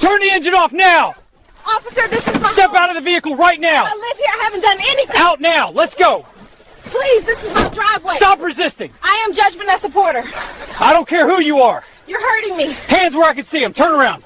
Turn the engine off now! Officer, this is my Step home. out of the vehicle right now! I live here. I haven't done anything. Out now! Let's go! Please, this is my driveway. Stop resisting! I am Judge Vanessa Porter. I don't care who you are! You're hurting me. Hands where I can see them! Turn around!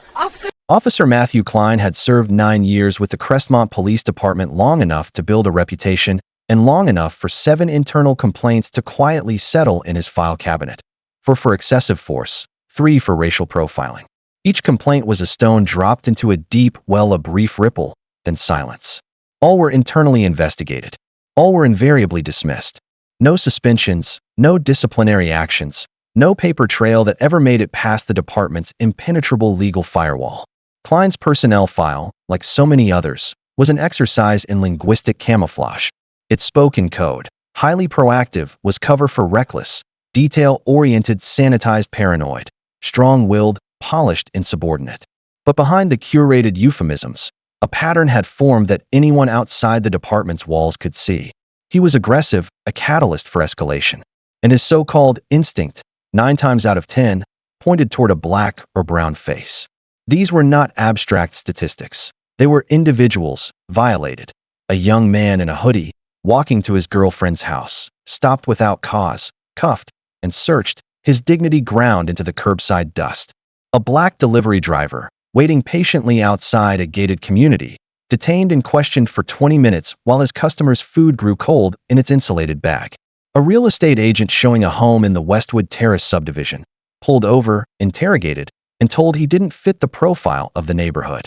Officer Matthew Klein had served 9 years with the Crestmont Police Department, long enough to build a reputation and long enough for 7 internal complaints to quietly settle in his file cabinet. 4 for excessive force, 3 for racial profiling. Each complaint was a stone dropped into a deep well, a brief ripple, then silence. All were internally investigated. All were invariably dismissed. No suspensions, no disciplinary actions, no paper trail that ever made it past the department's impenetrable legal firewall. Klein's personnel file, like so many others, was an exercise in linguistic camouflage. It spoke in code. Highly proactive was cover for reckless, detail-oriented, sanitized paranoid, strong-willed, polished insubordinate. But behind the curated euphemisms, a pattern had formed that anyone outside the department's walls could see. He was aggressive, a catalyst for escalation, and his so-called instinct, 9 times out of 10, pointed toward a black or brown face. These were not abstract statistics. They were individuals violated. A young man in a hoodie, walking to his girlfriend's house, stopped without cause, cuffed, and searched, his dignity ground into the curbside dust. A black delivery driver, waiting patiently outside a gated community, detained and questioned for 20 minutes while his customer's food grew cold in its insulated bag. A real estate agent showing a home in the Westwood Terrace subdivision, pulled over, interrogated, and told he didn't fit the profile of the neighborhood.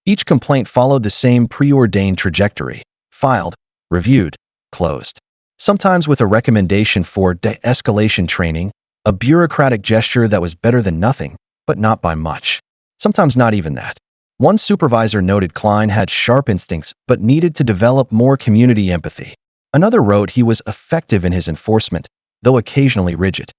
Each complaint followed the same preordained trajectory: filed, reviewed, closed. Sometimes with a recommendation for de-escalation training, a bureaucratic gesture that was better than nothing, but not by much. Sometimes not even that. One supervisor noted Klein had sharp instincts but needed to develop more community empathy. Another wrote he was effective in his enforcement, though occasionally rigid.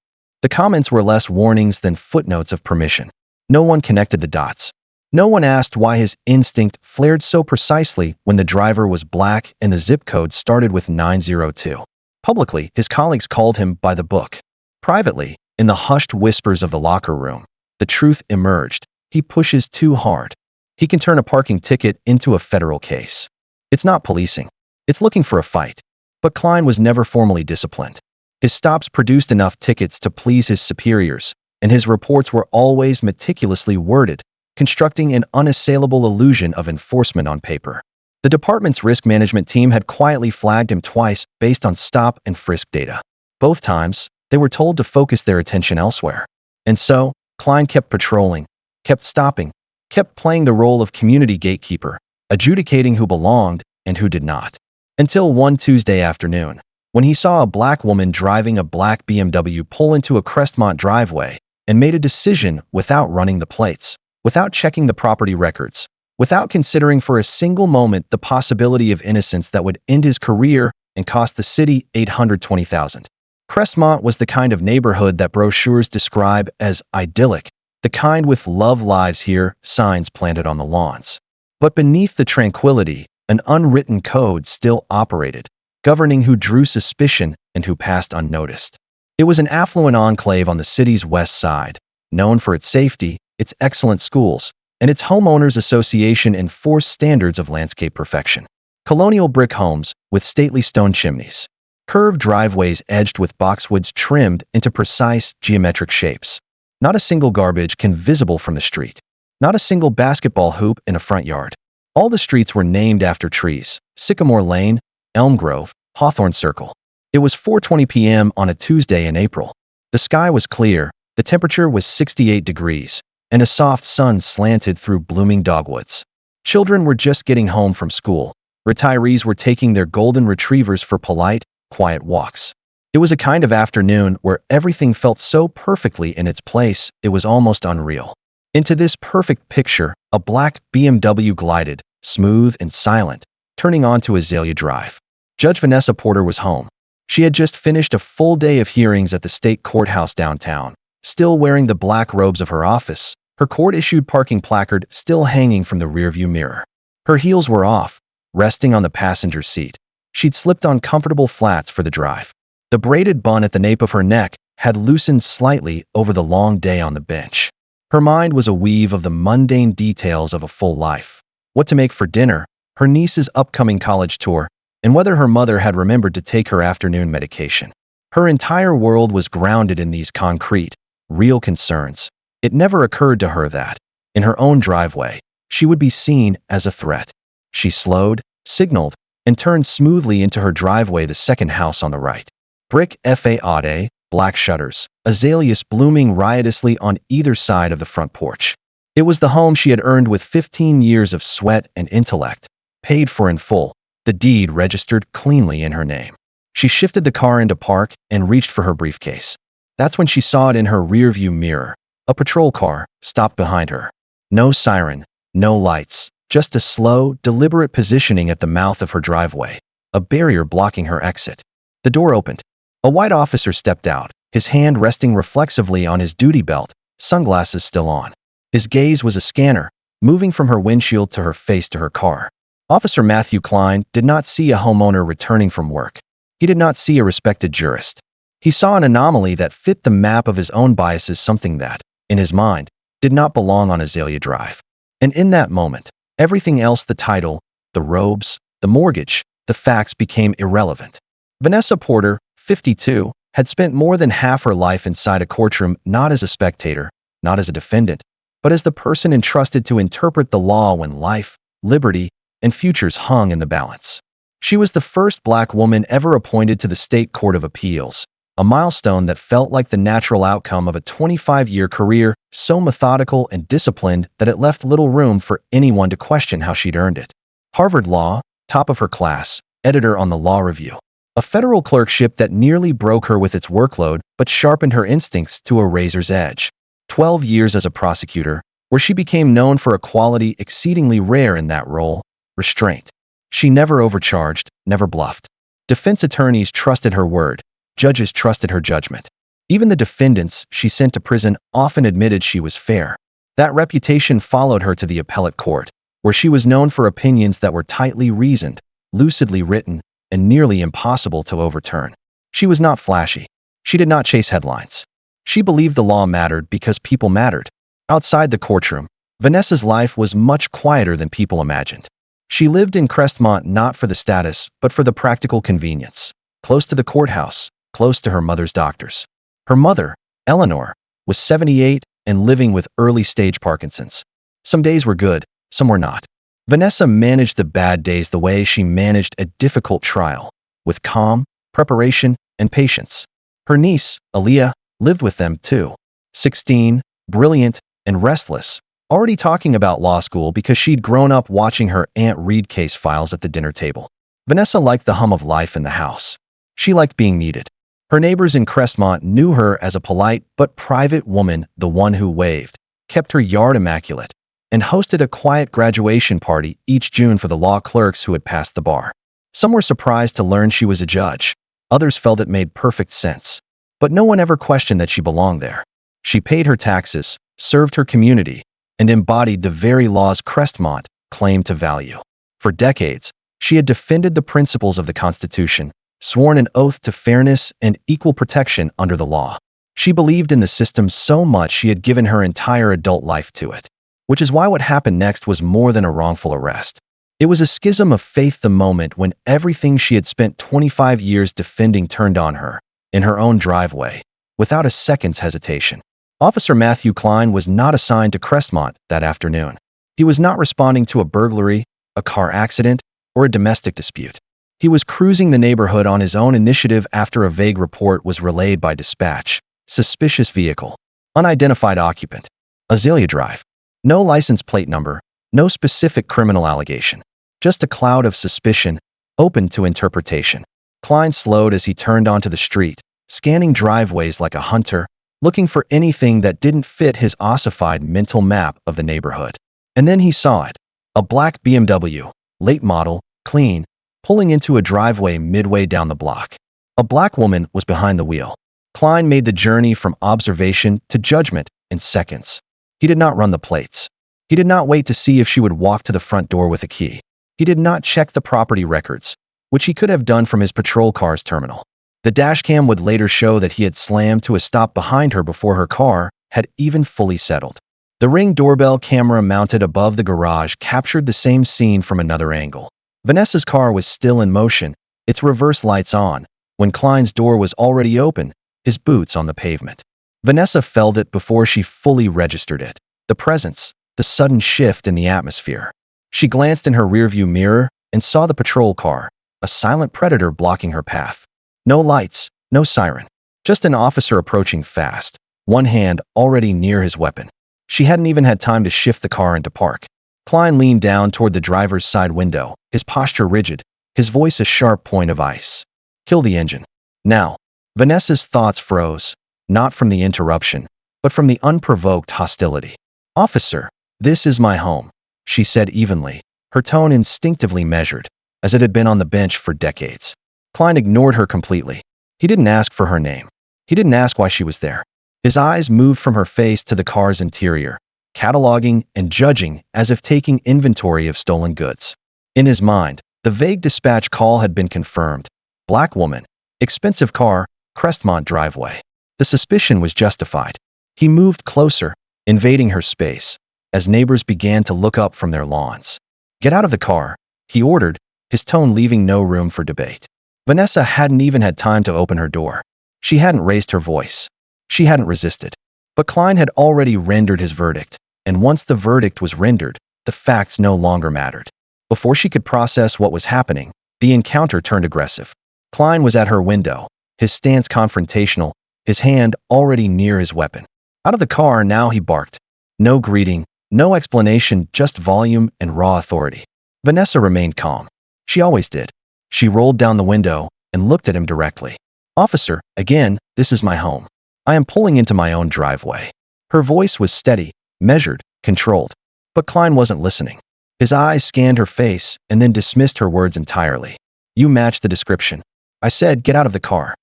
The comments were less warnings than footnotes of permission. No one connected the dots. No one asked why his instinct flared so precisely when the driver was black and the zip code started with 902. Publicly, his colleagues called him by the book. Privately, in the hushed whispers of the locker room, the truth emerged. He pushes too hard. He can turn a parking ticket into a federal case. It's not policing. It's looking for a fight. But Klein was never formally disciplined. His stops produced enough tickets to please his superiors, and his reports were always meticulously worded, constructing an unassailable illusion of enforcement on paper. The department's risk management team had quietly flagged him twice based on stop and frisk data. Both times, they were told to focus their attention elsewhere. And so, Klein kept patrolling, kept stopping, kept playing the role of community gatekeeper, adjudicating who belonged and who did not. Until one Tuesday afternoon, when he saw a black woman driving a black BMW pull into a Crestmont driveway and made a decision without running the plates, without checking the property records, without considering for a single moment the possibility of innocence that would end his career and cost the city $820,000. Crestmont was the kind of neighborhood that brochures describe as idyllic, the kind with "Love lives here" signs planted on the lawns. But beneath the tranquility, an unwritten code still operated, governing who drew suspicion and who passed unnoticed. It was an affluent enclave on the city's west side, known for its safety, its excellent schools, and its homeowners association enforced standards of landscape perfection. Colonial brick homes with stately stone chimneys, curved driveways edged with boxwoods trimmed into precise geometric shapes. Not a single garbage can visible from the street. Not a single basketball hoop in a front yard. All the streets were named after trees: Sycamore Lane, Elm Grove, Hawthorne Circle. It was 4:20 p.m. on a Tuesday in April. The sky was clear, the temperature was 68 degrees, and a soft sun slanted through blooming dogwoods. Children were just getting home from school. Retirees were taking their golden retrievers for polite, quiet walks. It was a kind of afternoon where everything felt so perfectly in its place it was almost unreal. Into this perfect picture, a black BMW glided, smooth and silent, turning onto Azalea Drive. Judge Vanessa Porter was home. She had just finished a full day of hearings at the state courthouse downtown, still wearing the black robes of her office, her court-issued parking placard still hanging from the rearview mirror. Her heels were off, resting on the passenger seat. She'd slipped on comfortable flats for the drive. The braided bun at the nape of her neck had loosened slightly over the long day on the bench. Her mind was a weave of the mundane details of a full life. What to make for dinner, her niece's upcoming college tour, and whether her mother had remembered to take her afternoon medication. Her entire world was grounded in these concrete, real concerns. It never occurred to her that, in her own driveway, she would be seen as a threat. She slowed, signaled, and turned smoothly into her driveway, the second house on the right. Brick facade, black shutters, azaleas blooming riotously on either side of the front porch. It was the home she had earned with 15 years of sweat and intellect, paid for in full, the deed registered cleanly in her name. She shifted the car into park and reached for her briefcase. That's when she saw it in her rearview mirror. A patrol car stopped behind her. No siren, no lights, just a slow, deliberate positioning at the mouth of her driveway, a barrier blocking her exit. The door opened. A white officer stepped out, his hand resting reflexively on his duty belt, sunglasses still on. His gaze was a scanner, moving from her windshield to her face to her car. Officer Matthew Klein did not see a homeowner returning from work. He did not see a respected jurist. He saw an anomaly that fit the map of his own biases, something that, in his mind, did not belong on Azalea Drive. And in that moment, everything else, the title, the robes, the mortgage, the facts, became irrelevant. Vanessa Porter, 52, had spent more than half her life inside a courtroom, not as a spectator, not as a defendant, but as the person entrusted to interpret the law when life, liberty, and futures hung in the balance. She was the first Black woman ever appointed to the State Court of Appeals, a milestone that felt like the natural outcome of a 25-year career, so methodical and disciplined that it left little room for anyone to question how she'd earned it. Harvard Law, top of her class, editor on the Law Review. A federal clerkship that nearly broke her with its workload but sharpened her instincts to a razor's edge. 12 years as a prosecutor, where she became known for a quality exceedingly rare in that role: restraint. She never overcharged, never bluffed. Defense attorneys trusted her word. Judges trusted her judgment. Even the defendants she sent to prison often admitted she was fair. That reputation followed her to the appellate court, where she was known for opinions that were tightly reasoned, lucidly written, and nearly impossible to overturn. She was not flashy. She did not chase headlines. She believed the law mattered because people mattered. Outside the courtroom, Vanessa's life was much quieter than people imagined. She lived in Crestmont not for the status, but for the practical convenience. Close to the courthouse, close to her mother's doctors. Her mother, Eleanor, was 78 and living with early-stage Parkinson's. Some days were good, some were not. Vanessa managed the bad days the way she managed a difficult trial, with calm, preparation, and patience. Her niece, Aaliyah, lived with them too. 16, brilliant, and restless, already talking about law school because she'd grown up watching her aunt read case files at the dinner table. Vanessa liked the hum of life in the house. She liked being needed. Her neighbors in Crestmont knew her as a polite but private woman, the one who waved, kept her yard immaculate, and hosted a quiet graduation party each June for the law clerks who had passed the bar. Some were surprised to learn she was a judge. Others felt it made perfect sense. But no one ever questioned that she belonged there. She paid her taxes, served her community, and embodied the very laws Crestmont claimed to value. For decades, she had defended the principles of the Constitution, sworn an oath to fairness and equal protection under the law. She believed in the system so much she had given her entire adult life to it. Which is why what happened next was more than a wrongful arrest. It was a schism of faith, the moment when everything she had spent 25 years defending turned on her, in her own driveway, without a second's hesitation. Officer Matthew Klein was not assigned to Crestmont that afternoon. He was not responding to a burglary, a car accident, or a domestic dispute. He was cruising the neighborhood on his own initiative after a vague report was relayed by dispatch. Suspicious vehicle. Unidentified occupant. Azalea Drive. No license plate number. No specific criminal allegation. Just a cloud of suspicion, open to interpretation. Klein slowed as he turned onto the street, scanning driveways like a hunter, looking for anything that didn't fit his ossified mental map of the neighborhood. And then he saw it. A black BMW, late model, clean, pulling into a driveway midway down the block. A Black woman was behind the wheel. Klein made the journey from observation to judgment in seconds. He did not run the plates. He did not wait to see if she would walk to the front door with a key. He did not check the property records, which he could have done from his patrol car's terminal. The dashcam would later show that he had slammed to a stop behind her before her car had even fully settled. The Ring doorbell camera mounted above the garage captured the same scene from another angle. Vanessa's car was still in motion, its reverse lights on, when Klein's door was already open, his boots on the pavement. Vanessa felt it before she fully registered it. The presence, the sudden shift in the atmosphere. She glanced in her rearview mirror and saw the patrol car, a silent predator blocking her path. No lights, no siren. Just an officer approaching fast, one hand already near his weapon. She hadn't even had time to shift the car into park. Klein leaned down toward the driver's side window, his posture rigid, his voice a sharp point of ice. Kill the engine. Now. Vanessa's thoughts froze, not from the interruption, but from the unprovoked hostility. Officer, this is my home, she said evenly, her tone instinctively measured, as it had been on the bench for decades. Klein ignored her completely. He didn't ask for her name. He didn't ask why she was there. His eyes moved from her face to the car's interior, cataloging and judging as if taking inventory of stolen goods. In his mind, the vague dispatch call had been confirmed. Black woman, expensive car, Crestmont driveway. The suspicion was justified. He moved closer, invading her space, as neighbors began to look up from their lawns. Get out of the car, he ordered, his tone leaving no room for debate. Vanessa hadn't even had time to open her door. She hadn't raised her voice. She hadn't resisted. But Klein had already rendered his verdict, and once the verdict was rendered, the facts no longer mattered. Before she could process what was happening, the encounter turned aggressive. Klein was at her window, his stance confrontational, his hand already near his weapon. Out of the car now he barked. No greeting, no explanation, just volume and raw authority. Vanessa remained calm. She always did. She rolled down the window and looked at him directly. Officer, again, this is my home. I am pulling into my own driveway. Her voice was steady, measured, controlled. But Klein wasn't listening. His eyes scanned her face and then dismissed her words entirely. You match the description. I said, get out of the car.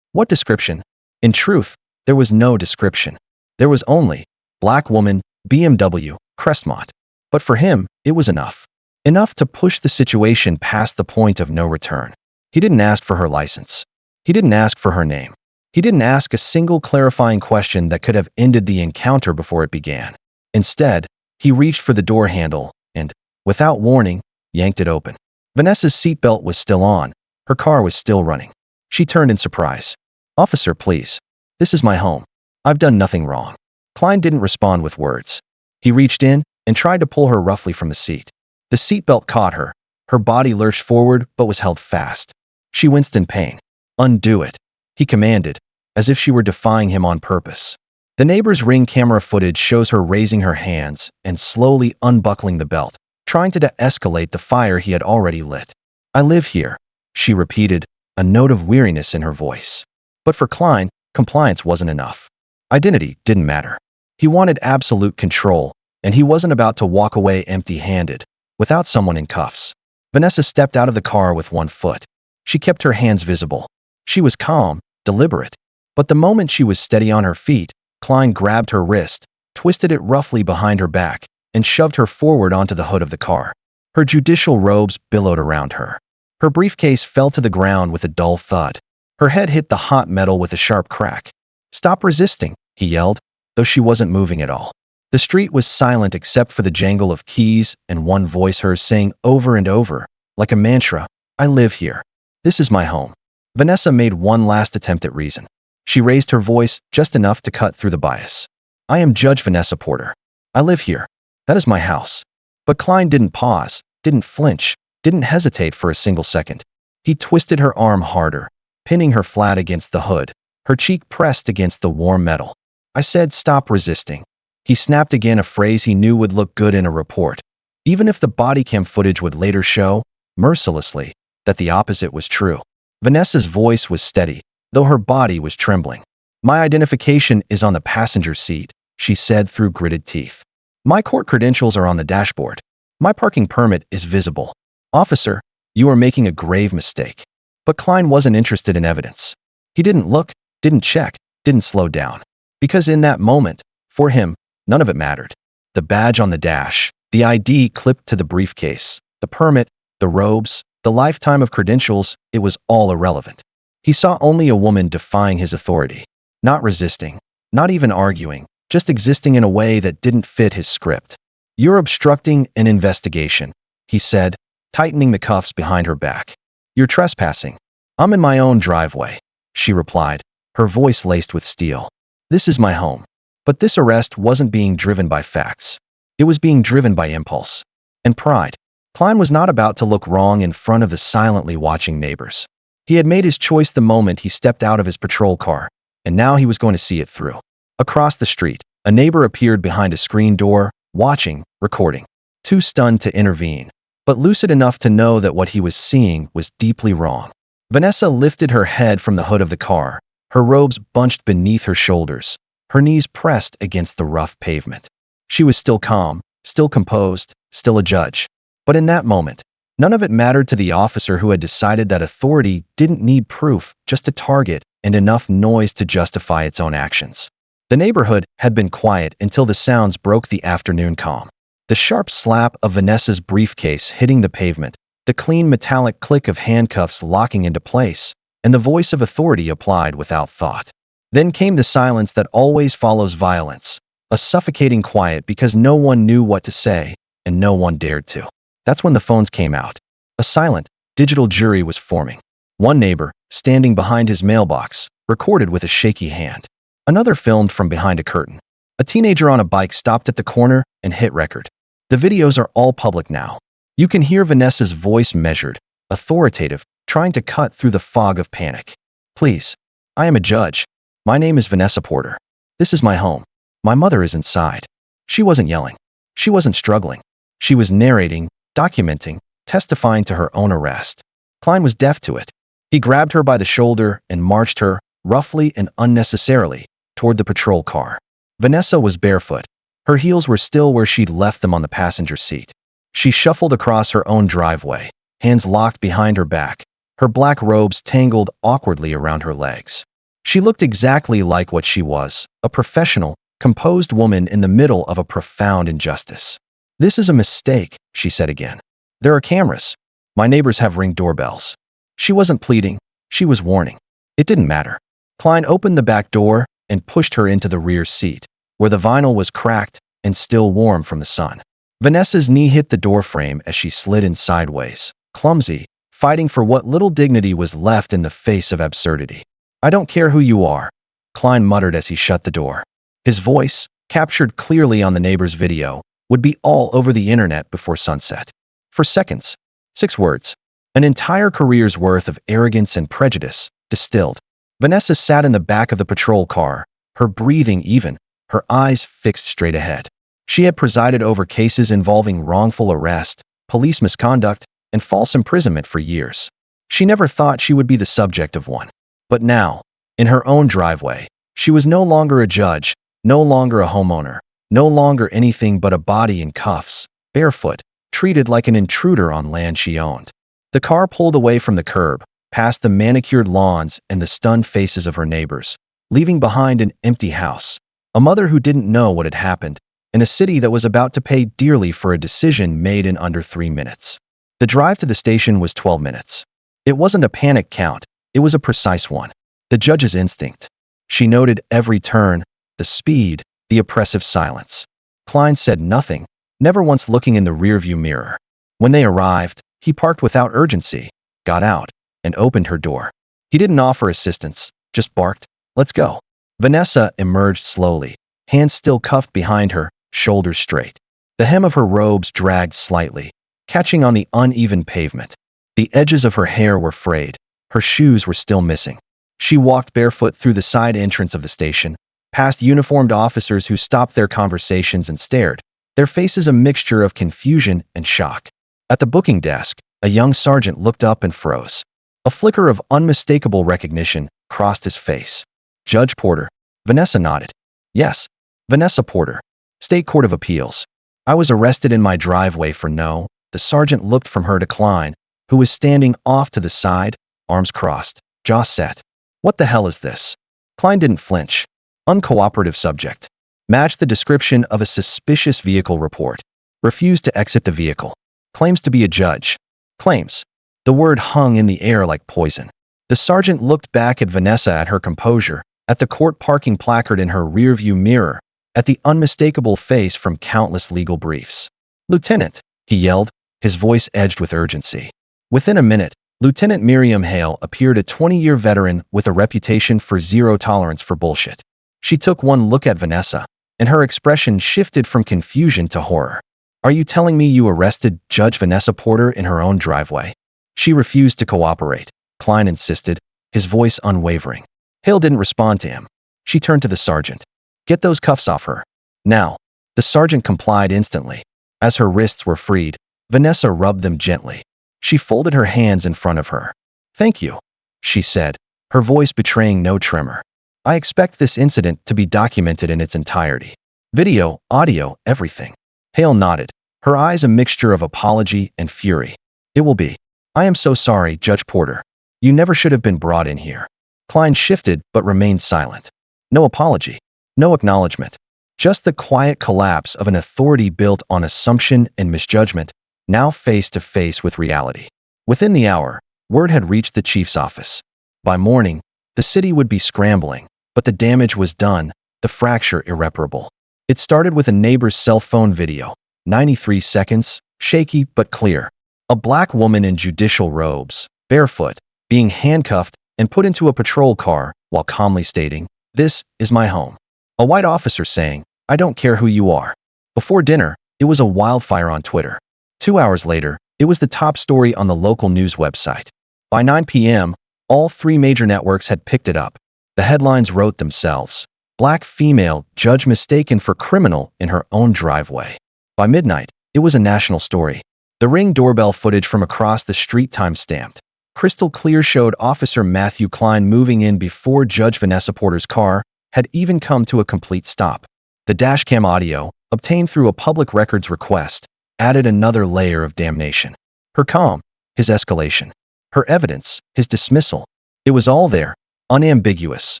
What description? In truth, there was no description. There was only, black woman, BMW, Crestmont. But for him, it was enough. Enough to push the situation past the point of no return. He didn't ask for her license. He didn't ask for her name. He didn't ask a single clarifying question that could have ended the encounter before it began. Instead, he reached for the door handle and, without warning, yanked it open. Vanessa's seatbelt was still on. Her car was still running. She turned in surprise. Officer, please. This is my home. I've done nothing wrong. Klein didn't respond with words. He reached in and tried to pull her roughly from the seat. The seatbelt caught her. Her body lurched forward but was held fast. She winced in pain. Undo it, he commanded, as if she were defying him on purpose. The neighbor's Ring camera footage shows her raising her hands and slowly unbuckling the belt, trying to de-escalate the fire he had already lit. I live here, she repeated, a note of weariness in her voice. But for Klein, compliance wasn't enough. Identity didn't matter. He wanted absolute control, and he wasn't about to walk away empty-handed, without someone in cuffs. Vanessa stepped out of the car with one foot. She kept her hands visible. She was calm, deliberate. But the moment she was steady on her feet, Klein grabbed her wrist, twisted it roughly behind her back, and shoved her forward onto the hood of the car. Her judicial robes billowed around her. Her briefcase fell to the ground with a dull thud. Her head hit the hot metal with a sharp crack. Stop resisting, he yelled, though she wasn't moving at all. The street was silent except for the jangle of keys and one voice hers saying over and over, like a mantra, I live here. This is my home. Vanessa made one last attempt at reason. She raised her voice just enough to cut through the bias. I am Judge Vanessa Porter. I live here. That is my house. But Klein didn't pause, didn't flinch, didn't hesitate for a single second. He twisted her arm harder, pinning her flat against the hood, her cheek pressed against the warm metal. I said stop resisting. He snapped again, a phrase he knew would look good in a report, even if the body cam footage would later show, mercilessly, that the opposite was true. Vanessa's voice was steady, though her body was trembling. My identification is on the passenger seat, she said through gritted teeth. My court credentials are on the dashboard. My parking permit is visible. Officer, you are making a grave mistake. But Klein wasn't interested in evidence. He didn't look, didn't check, didn't slow down. Because in that moment, for him, none of it mattered. The badge on the dash, the ID clipped to the briefcase, the permit, the robes, the lifetime of credentials, it was all irrelevant. He saw only a woman defying his authority. Not resisting, not even arguing, just existing in a way that didn't fit his script. "You're obstructing an investigation," he said, tightening the cuffs behind her back. "You're trespassing." "I'm in my own driveway," she replied, her voice laced with steel. "This is my home." But this arrest wasn't being driven by facts. It was being driven by impulse and pride. Klein was not about to look wrong in front of the silently watching neighbors. He had made his choice the moment he stepped out of his patrol car, and now he was going to see it through. Across the street, a neighbor appeared behind a screen door, watching, recording. Too stunned to intervene, but lucid enough to know that what he was seeing was deeply wrong. Vanessa lifted her head from the hood of the car, her robes bunched beneath her shoulders, her knees pressed against the rough pavement. She was still calm, still composed, still a judge. But in that moment, none of it mattered to the officer who had decided that authority didn't need proof, just a target and enough noise to justify its own actions. The neighborhood had been quiet until the sounds broke the afternoon calm. The sharp slap of Vanessa's briefcase hitting the pavement, the clean metallic click of handcuffs locking into place, and the voice of authority applied without thought. Then came the silence that always follows violence, a suffocating quiet because no one knew what to say, and no one dared to. That's when the phones came out. A silent, digital jury was forming. One neighbor, standing behind his mailbox, recorded with a shaky hand. Another filmed from behind a curtain. A teenager on a bike stopped at the corner and hit record. The videos are all public now. You can hear Vanessa's voice measured, authoritative, trying to cut through the fog of panic. "Please, I am a judge. My name is Vanessa Porter. This is my home. My mother is inside." She wasn't yelling. She wasn't struggling. She was narrating, documenting, testifying to her own arrest. Klein was deaf to it. He grabbed her by the shoulder and marched her, roughly and unnecessarily, toward the patrol car. Vanessa was barefoot. Her heels were still where she'd left them on the passenger seat. She shuffled across her own driveway, hands locked behind her back, her black robes tangled awkwardly around her legs. She looked exactly like what she was, a professional, composed woman in the middle of a profound injustice. "This is a mistake," she said again. "There are cameras. My neighbors have Ring doorbells." She wasn't pleading. She was warning. It didn't matter. Klein opened the back door and pushed her into the rear seat, where the vinyl was cracked and still warm from the sun. Vanessa's knee hit the doorframe as she slid in sideways, clumsy, fighting for what little dignity was left in the face of absurdity. "I don't care who you are," Klein muttered as he shut the door. His voice, captured clearly on the neighbor's video, would be all over the internet before sunset. For seconds, 6 words, an entire career's worth of arrogance and prejudice, distilled. Vanessa sat in the back of the patrol car, her breathing even, her eyes fixed straight ahead. She had presided over cases involving wrongful arrest, police misconduct, and false imprisonment for years. She never thought she would be the subject of one. But now, in her own driveway, she was no longer a judge, no longer a homeowner, no longer anything but a body in cuffs, barefoot, treated like an intruder on land she owned. The car pulled away from the curb, past the manicured lawns and the stunned faces of her neighbors, leaving behind an empty house, a mother who didn't know what had happened, in a city that was about to pay dearly for a decision made in under 3 minutes. The drive to the station was 12 minutes. It wasn't a panic count, it was a precise one. The judge's instinct. She noted every turn, the speed, the oppressive silence. Klein said nothing, never once looking in the rearview mirror. When they arrived, he parked without urgency, got out, and opened her door. He didn't offer assistance, just barked, "Let's go." Vanessa emerged slowly, hands still cuffed behind her, shoulders straight. The hem of her robes dragged slightly, catching on the uneven pavement. The edges of her hair were frayed. Her shoes were still missing. She walked barefoot through the side entrance of the station, past uniformed officers who stopped their conversations and stared, their faces a mixture of confusion and shock. At the booking desk, a young sergeant looked up and froze. A flicker of unmistakable recognition crossed his face. "Judge Porter." Vanessa nodded. "Yes, Vanessa Porter, State Court of Appeals. I was arrested in my driveway for no." The sergeant looked from her to Klein, who was standing off to the side, arms crossed, jaw set. "What the hell is this?" Klein didn't flinch. Uncooperative subject. Matched the description of a suspicious vehicle report. Refused to exit the vehicle. Claims to be a judge. Claims. The word hung in the air like poison. The sergeant looked back at Vanessa, at her composure, at the court parking placard in her rearview mirror, at the unmistakable face from countless legal briefs. "Lieutenant," he yelled, his voice edged with urgency. Within a minute, Lieutenant Miriam Hale appeared, a 20-year veteran with a reputation for zero tolerance for bullshit. She took one look at Vanessa, and her expression shifted from confusion to horror. "Are you telling me you arrested Judge Vanessa Porter in her own driveway?" She refused to cooperate. Klein insisted, his voice unwavering. Hale didn't respond to him. She turned to the sergeant. "Get those cuffs off her. Now." The sergeant complied instantly. As her wrists were freed, Vanessa rubbed them gently. She folded her hands in front of her. "Thank you," she said, her voice betraying no tremor. "I expect this incident to be documented in its entirety. Video, audio, everything." Hale nodded, her eyes a mixture of apology and fury. "It will be. I am so sorry, Judge Porter. You never should have been brought in here." Klein shifted but remained silent. No apology, no acknowledgement. Just the quiet collapse of an authority built on assumption and misjudgment, now face to face with reality. Within the hour, word had reached the chief's office. By morning, the city would be scrambling, but the damage was done, the fracture irreparable. It started with a neighbor's cell phone video, 93 seconds, shaky but clear. A black woman in judicial robes, barefoot, being handcuffed and put into a patrol car while calmly stating, "This is my home." A white officer saying, "I don't care who you are." Before dinner, it was a wildfire on Twitter. 2 hours later, it was the top story on the local news website. By 9 p.m., all 3 major networks had picked it up. The headlines wrote themselves. Black female judge mistaken for criminal in her own driveway. By midnight, it was a national story. The Ring doorbell footage from across the street time-stamped. Crystal clear showed Officer Matthew Klein moving in before Judge Vanessa Porter's car had even come to a complete stop. The dashcam audio, obtained through a public records request, added another layer of damnation. Her calm, his escalation. Her evidence, his dismissal. It was all there, unambiguous,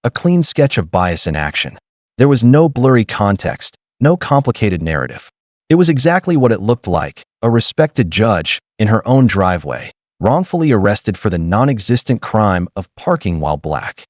a clean sketch of bias in action. There was no blurry context, no complicated narrative. It was exactly what it looked like, a respected judge, in her own driveway, wrongfully arrested for the non-existent crime of parking while black.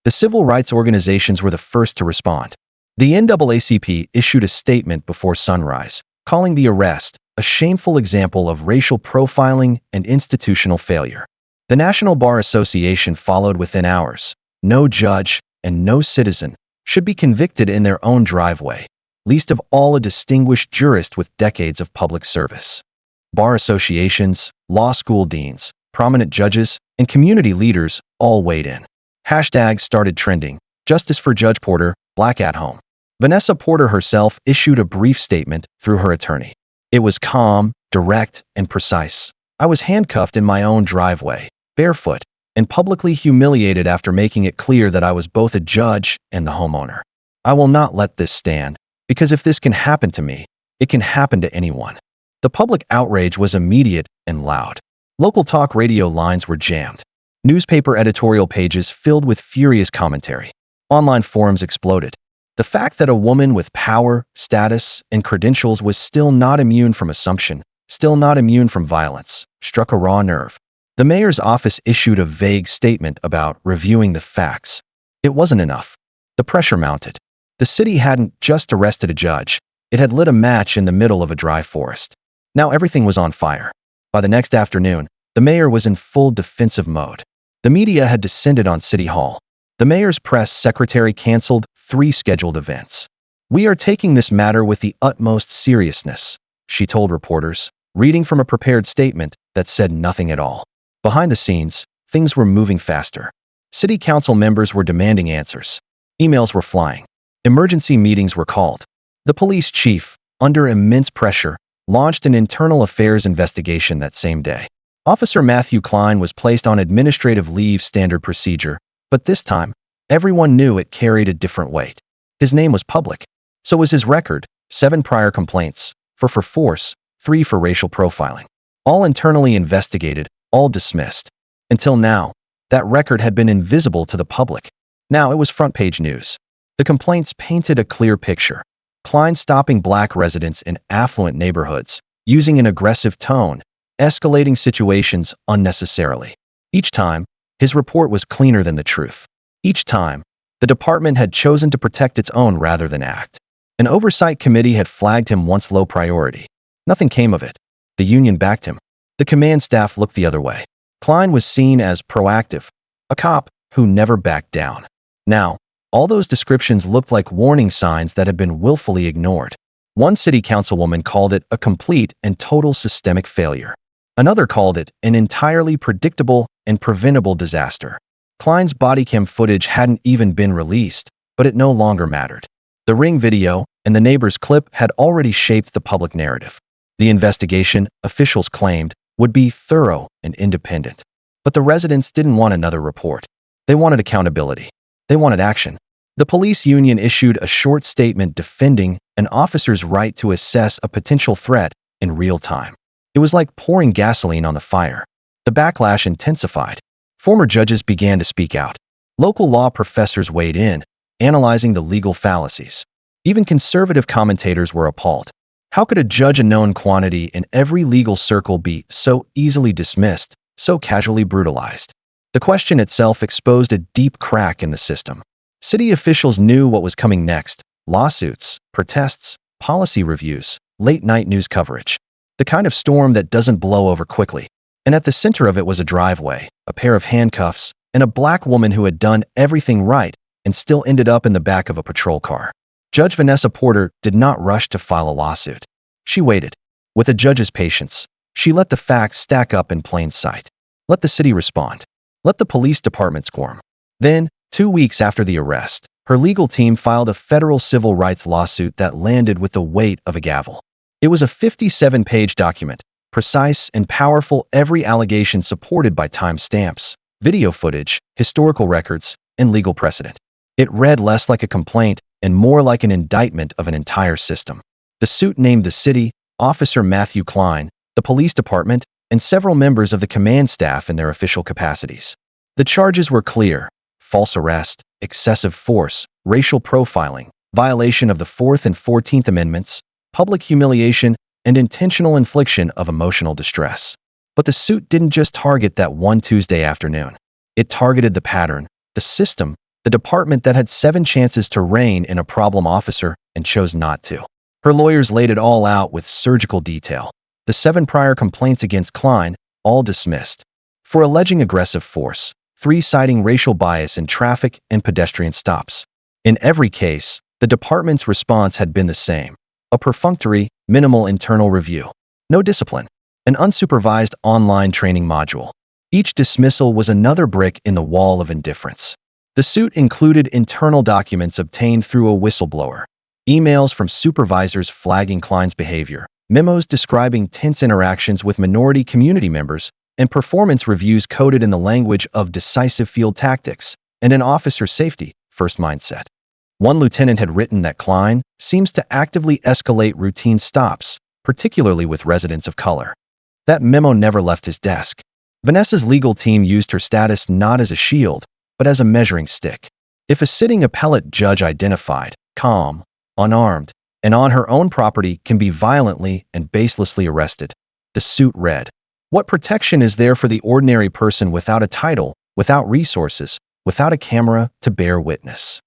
The civil rights organizations were the first to respond. The NAACP issued a statement before sunrise, calling the arrest a shameful example of racial profiling and institutional failure. The National Bar Association followed within hours. No judge and no citizen should be convicted in their own driveway, least of all a distinguished jurist with decades of public service. Bar associations, law school deans, prominent judges, and community leaders all weighed in. Hashtags started trending. "Justice for Judge Porter, Black at Home." Vanessa Porter herself issued a brief statement through her attorney. It was calm, direct, and precise. "I was handcuffed in my own driveway, barefoot, and publicly humiliated after making it clear that I was both a judge and the homeowner. I will not let this stand, because if this can happen to me, it can happen to anyone." The public outrage was immediate and loud. Local talk radio lines were jammed. Newspaper editorial pages filled with furious commentary. Online forums exploded. The fact that a woman with power, status, and credentials was still not immune from assumption, still not immune from violence, struck a raw nerve. The mayor's office issued a vague statement about reviewing the facts. It wasn't enough. The pressure mounted. The city hadn't just arrested a judge. It had lit a match in the middle of a dry forest. Now everything was on fire. By the next afternoon, the mayor was in full defensive mode. The media had descended on City Hall. The mayor's press secretary canceled 3 scheduled events. "We are taking this matter with the utmost seriousness," she told reporters, reading from a prepared statement that said nothing at all. Behind the scenes, things were moving faster. City council members were demanding answers. Emails were flying. Emergency meetings were called. The police chief, under immense pressure, launched an internal affairs investigation that same day. Officer Matthew Klein was placed on administrative leave, standard procedure, but this time, everyone knew it carried a different weight. His name was public. So was his record: 7 prior complaints, 4 for force, 3 for racial profiling. All internally investigated, all dismissed. Until now, that record had been invisible to the public. Now it was front-page news. The complaints painted a clear picture. Klein stopping black residents in affluent neighborhoods, using an aggressive tone, escalating situations unnecessarily. Each time, his report was cleaner than the truth. Each time, the department had chosen to protect its own rather than act. An oversight committee had flagged him once low priority. Nothing came of it. The union backed him. The command staff looked the other way. Klein was seen as proactive, a cop who never backed down. Now, all those descriptions looked like warning signs that had been willfully ignored. One city councilwoman called it a complete and total systemic failure. Another called it an entirely predictable and preventable disaster. Klein's body cam footage hadn't even been released, but it no longer mattered. The Ring video and the neighbor's clip had already shaped the public narrative. The investigation, officials claimed, would be thorough and independent. But the residents didn't want another report. They wanted accountability. They wanted action. The police union issued a short statement defending an officer's right to assess a potential threat in real time. It was like pouring gasoline on the fire. The backlash intensified. Former judges began to speak out. Local law professors weighed in, analyzing the legal fallacies. Even conservative commentators were appalled. How could a judge a known quantity in every legal circle be so easily dismissed, so casually brutalized? The question itself exposed a deep crack in the system. City officials knew what was coming next: lawsuits, protests, policy reviews, late-night news coverage. The kind of storm that doesn't blow over quickly. And at the center of it was a driveway, a pair of handcuffs, and a black woman who had done everything right and still ended up in the back of a patrol car. Judge Vanessa Porter did not rush to file a lawsuit. She waited. With a judge's patience, she let the facts stack up in plain sight. Let the city respond. Let the police department squirm. Then, 2 weeks after the arrest, her legal team filed a federal civil rights lawsuit that landed with the weight of a gavel. It was a 57-page document, precise and powerful, every allegation supported by timestamps, video footage, historical records, and legal precedent. It read less like a complaint and more like an indictment of an entire system. The suit named the city, Officer Matthew Klein, the police department, and several members of the command staff in their official capacities. The charges were clear: false arrest, excessive force, racial profiling, violation of the 4th and 14th Amendments, public humiliation, and intentional infliction of emotional distress. But the suit didn't just target that one Tuesday afternoon. It targeted the pattern, the system, the department that had 7 chances to rein in a problem officer and chose not to. Her lawyers laid it all out with surgical detail. The 7 prior complaints against Klein, all dismissed. For alleging aggressive force, 3 citing racial bias in traffic and pedestrian stops. In every case, the department's response had been the same: a perfunctory, minimal internal review. No discipline. An unsupervised online training module. Each dismissal was another brick in the wall of indifference. The suit included internal documents obtained through a whistleblower, emails from supervisors flagging Klein's behavior, memos describing tense interactions with minority community members, and performance reviews coded in the language of decisive field tactics and an officer's safety first mindset. One lieutenant had written that Klein seems to actively escalate routine stops, particularly with residents of color. That memo never left his desk. Vanessa's legal team used her status not as a shield, but as a measuring stick. If a sitting appellate judge identified, calm, unarmed, and on her own property can be violently and baselessly arrested, the suit read, what protection is there for the ordinary person without a title, without resources, without a camera to bear witness?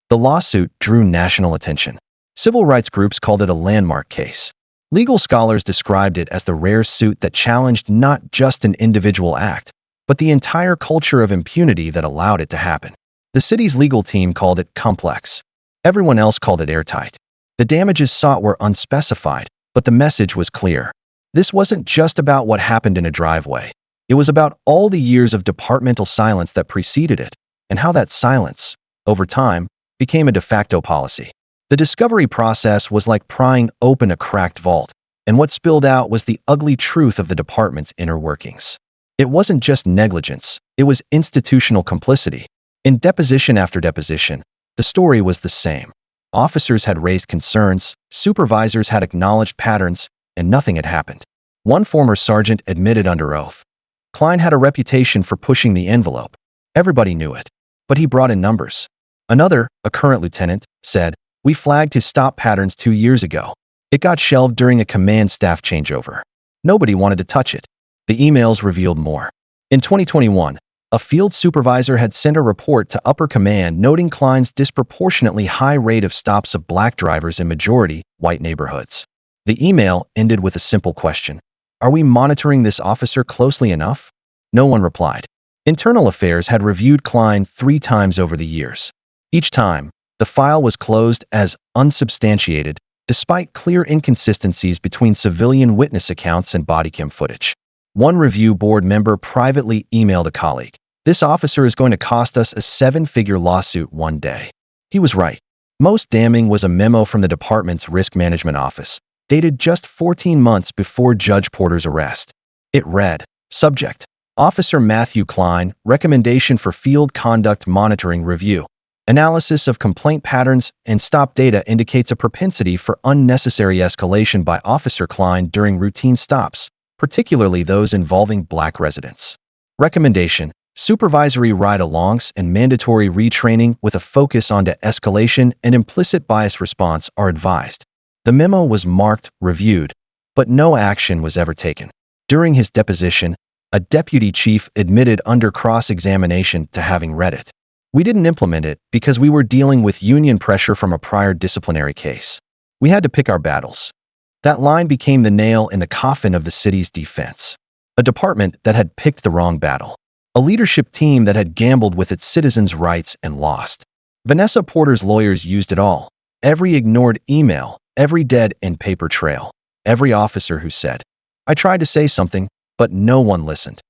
The lawsuit drew national attention. Civil rights groups called it a landmark case. Legal scholars described it as the rare suit that challenged not just an individual act, but the entire culture of impunity that allowed it to happen. The city's legal team called it complex. Everyone else called it airtight. The damages sought were unspecified, but the message was clear. This wasn't just about what happened in a driveway. It was about all the years of departmental silence that preceded it, and how that silence, over time, became a de facto policy. The discovery process was like prying open a cracked vault, and what spilled out was the ugly truth of the department's inner workings. It wasn't just negligence, it was institutional complicity. In deposition after deposition, the story was the same. Officers had raised concerns, supervisors had acknowledged patterns, and nothing had happened. One former sergeant admitted under oath. Klein had a reputation for pushing the envelope. Everybody knew it. But he brought in numbers. Another, a current lieutenant, said, "We flagged his stop patterns 2 years ago. It got shelved during a command staff changeover. Nobody wanted to touch it." The emails revealed more. In 2021, A field supervisor had sent a report to upper command noting Klein's disproportionately high rate of stops of black drivers in majority white neighborhoods. The email ended with a simple question: "Are we monitoring this officer closely enough?" No one replied. Internal Affairs had reviewed Klein 3 times over the years. Each time, the file was closed as unsubstantiated, despite clear inconsistencies between civilian witness accounts and bodycam footage. One review board member privately emailed a colleague, "This officer is going to cost us a 7-figure lawsuit one day." He was right. Most damning was a memo from the department's risk management office, dated just 14 months before Judge Porter's arrest. It read, "Subject: Officer Matthew Klein, recommendation for field conduct monitoring review. Analysis of complaint patterns and stop data indicates a propensity for unnecessary escalation by Officer Klein during routine stops, particularly those involving black residents. Recommendation: supervisory ride-alongs and mandatory retraining with a focus on de-escalation and implicit bias response are advised." The memo was marked reviewed, but no action was ever taken. During his deposition, a deputy chief admitted under cross-examination to having read it. "We didn't implement it because we were dealing with union pressure from a prior disciplinary case. We had to pick our battles." That line became the nail in the coffin of the city's defense. A department that had picked the wrong battle. A leadership team that had gambled with its citizens' rights and lost. Vanessa Porter's lawyers used it all. Every ignored email, every dead-end paper trail, every officer who said, "I tried to say something, but no one listened."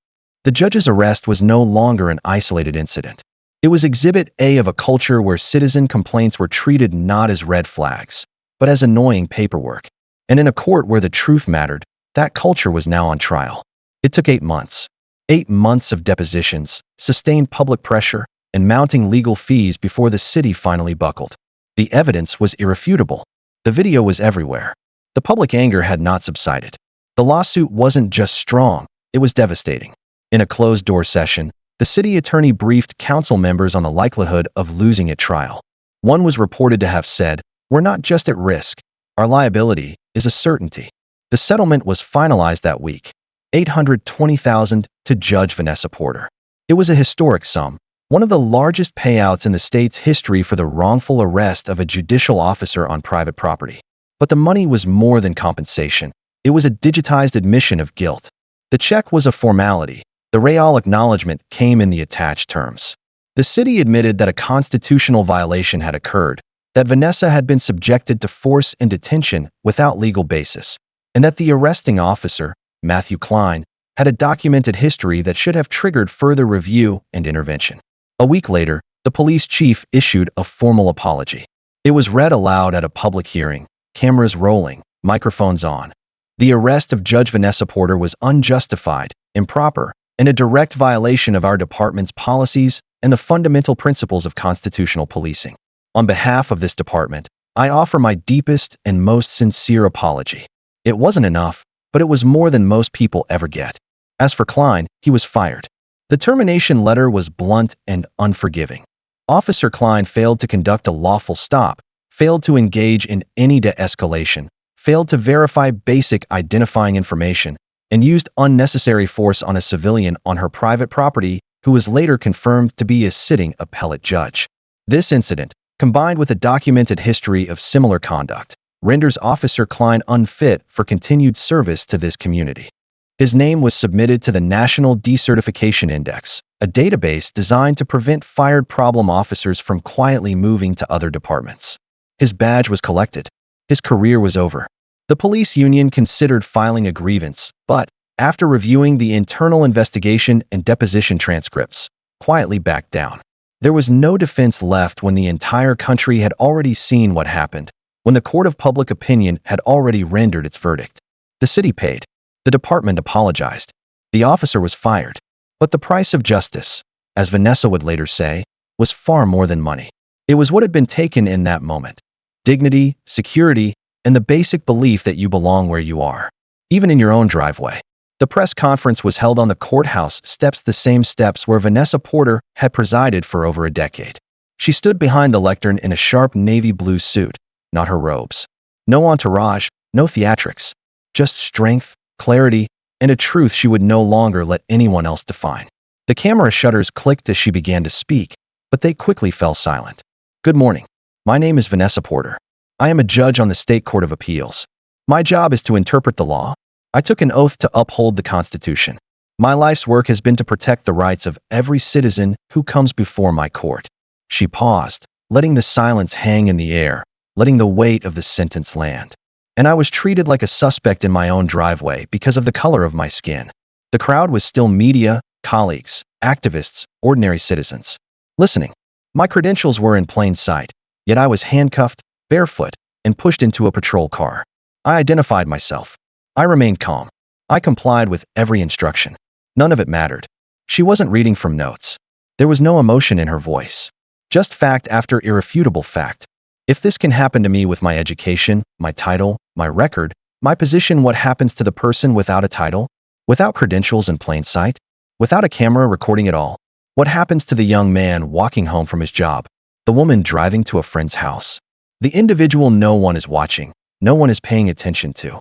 The judge's arrest was no longer an isolated incident. It was Exhibit A of a culture where citizen complaints were treated not as red flags, but as annoying paperwork. And in a court where the truth mattered, that culture was now on trial. It took 8 months. 8 months of depositions, sustained public pressure, and mounting legal fees before the city finally buckled. The evidence was irrefutable. The video was everywhere. The public anger had not subsided. The lawsuit wasn't just strong, it was devastating. In a closed-door session, the city attorney briefed council members on the likelihood of losing at trial. One was reported to have said, "We're not just at risk. Our liability is a certainty." The settlement was finalized that week, $820,000 to Judge Vanessa Porter. It was a historic sum, one of the largest payouts in the state's history for the wrongful arrest of a judicial officer on private property. But the money was more than compensation. It was a digitized admission of guilt. The check was a formality. The real acknowledgement came in the attached terms. The city admitted that a constitutional violation had occurred, that Vanessa had been subjected to force and detention without legal basis, and that the arresting officer, Matthew Klein, had a documented history that should have triggered further review and intervention. A week later, the police chief issued a formal apology. It was read aloud at a public hearing, cameras rolling, microphones on. The arrest of Judge Vanessa Porter was unjustified, improper, and a direct violation of our department's policies and the fundamental principles of constitutional policing. On behalf of this department, I offer my deepest and most sincere apology. It wasn't enough, but it was more than most people ever get. As for Klein, he was fired. The termination letter was blunt and unforgiving. Officer Klein failed to conduct a lawful stop, failed to engage in any de-escalation, failed to verify basic identifying information, and used unnecessary force on a civilian on her private property who was later confirmed to be a sitting appellate judge. This incident, combined with a documented history of similar conduct, renders Officer Klein unfit for continued service to this community. His name was submitted to the National Decertification Index, a database designed to prevent fired problem officers from quietly moving to other departments. His badge was collected. His career was over. The police union considered filing a grievance, but, after reviewing the internal investigation and deposition transcripts, quietly backed down. There was no defense left when the entire country had already seen what happened, when the court of public opinion had already rendered its verdict. The city paid. The department apologized. The officer was fired. But the price of justice, as Vanessa would later say, was far more than money. It was what had been taken in that moment: dignity, security, and the basic belief that you belong where you are, even in your own driveway. The press conference was held on the courthouse steps, the same steps where Vanessa Porter had presided for over a decade. She stood behind the lectern in a sharp navy blue suit, not her robes. No entourage, no theatrics, just strength, clarity, and a truth she would no longer let anyone else define. The camera shutters clicked as she began to speak, but they quickly fell silent. Good morning. My name is Vanessa Porter. I am a judge on the State Court of Appeals. My job is to interpret the law. I took an oath to uphold the Constitution. My life's work has been to protect the rights of every citizen who comes before my court. She paused, letting the silence hang in the air, letting the weight of the sentence land. And I was treated like a suspect in my own driveway because of the color of my skin. The crowd was still media, colleagues, activists, ordinary citizens. Listening. My credentials were in plain sight, yet I was handcuffed, barefoot, and pushed into a patrol car. I identified myself. I remained calm. I complied with every instruction. None of it mattered. She wasn't reading from notes. There was no emotion in her voice. Just fact after irrefutable fact. If this can happen to me with my education, my title, my record, my position, what happens to the person without a title? Without credentials in plain sight? Without a camera recording it all? What happens to the young man walking home from his job? The woman driving to a friend's house? The individual no one is watching, no one is paying attention to.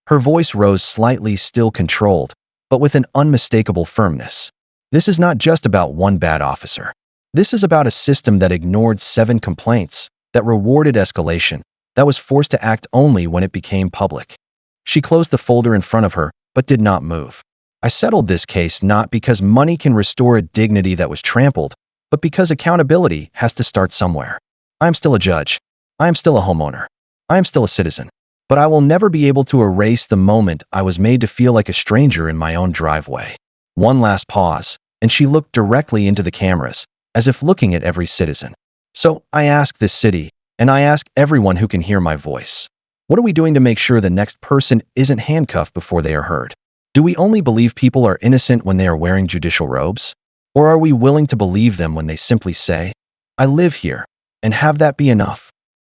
Her voice rose slightly, still controlled, but with an unmistakable firmness. This is not just about one bad officer. This is about a system that ignored 7 complaints, that rewarded escalation, that was forced to act only when it became public. She closed the folder in front of her, but did not move. I settled this case not because money can restore a dignity that was trampled, but because accountability has to start somewhere. I am still a judge. I am still a homeowner. I am still a citizen. But I will never be able to erase the moment I was made to feel like a stranger in my own driveway. One last pause, and she looked directly into the cameras, as if looking at every citizen. So I ask this city, and I ask everyone who can hear my voice. What are we doing to make sure the next person isn't handcuffed before they are heard? Do we only believe people are innocent when they are wearing judicial robes? Or are we willing to believe them when they simply say, I live here, and have that be enough?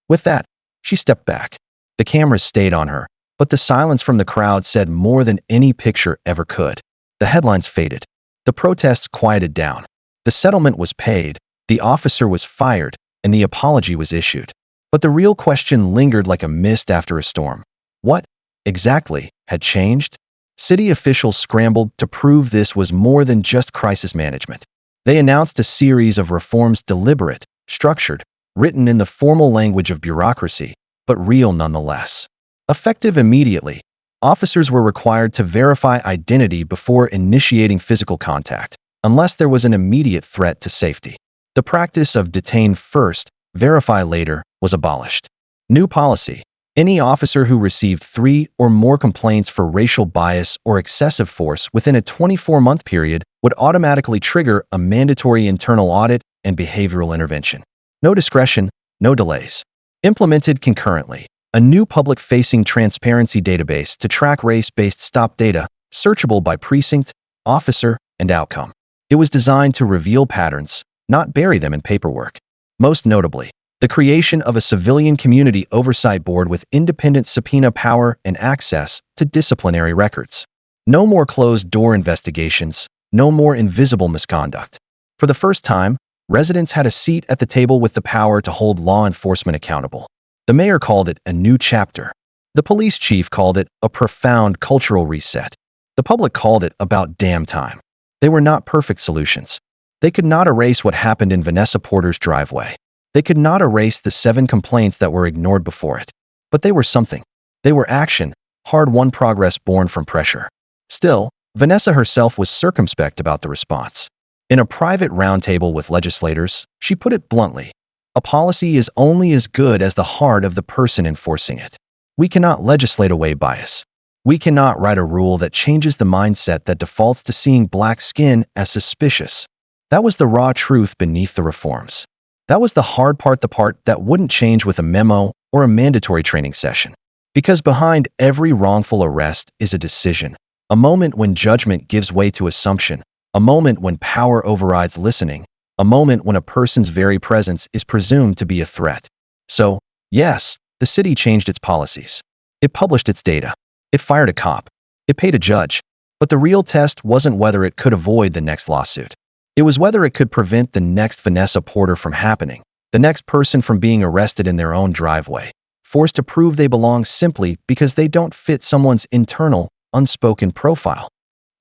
With that, she stepped back. The cameras stayed on her, but the silence from the crowd said more than any picture ever could. The headlines faded. The protests quieted down. The settlement was paid, the officer was fired, and the apology was issued. But the real question lingered like a mist after a storm. What, exactly, had changed? City officials scrambled to prove this was more than just crisis management. They announced a series of reforms, deliberate, structured, written in the formal language of bureaucracy, but real nonetheless. Effective immediately, officers were required to verify identity before initiating physical contact, unless there was an immediate threat to safety. The practice of detain first, verify later was abolished. New policy. Any officer who received 3 or more complaints for racial bias or excessive force within a 24-month period would automatically trigger a mandatory internal audit and behavioral intervention. No discretion, no delays. Implemented concurrently, a new public-facing transparency database to track race-based stop data, searchable by precinct, officer, and outcome. It was designed to reveal patterns, not bury them in paperwork. Most notably, the creation of a civilian community oversight board with independent subpoena power and access to disciplinary records. No more closed-door investigations, no more invisible misconduct. For the first time, residents had a seat at the table with the power to hold law enforcement accountable. The mayor called it a new chapter. The police chief called it a profound cultural reset. The public called it about damn time. They were not perfect solutions. They could not erase what happened in Vanessa Porter's driveway. They could not erase the 7 complaints that were ignored before it. But they were something. They were action, hard-won progress born from pressure. Still, Vanessa herself was circumspect about the response. In a private roundtable with legislators, she put it bluntly, a policy is only as good as the heart of the person enforcing it. We cannot legislate away bias. We cannot write a rule that changes the mindset that defaults to seeing black skin as suspicious. That was the raw truth beneath the reforms. That was the hard part, the part that wouldn't change with a memo or a mandatory training session. Because behind every wrongful arrest is a decision, a moment when judgment gives way to assumption, a moment when power overrides listening, a moment when a person's very presence is presumed to be a threat. So, yes, the city changed its policies. It published its data. It fired a cop. It paid a judge. But the real test wasn't whether it could avoid the next lawsuit. It was whether it could prevent the next Vanessa Porter from happening, the next person from being arrested in their own driveway, forced to prove they belong simply because they don't fit someone's internal, unspoken profile.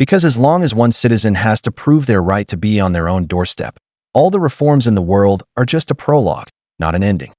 Because as long as one citizen has to prove their right to be on their own doorstep, all the reforms in the world are just a prologue, not an ending.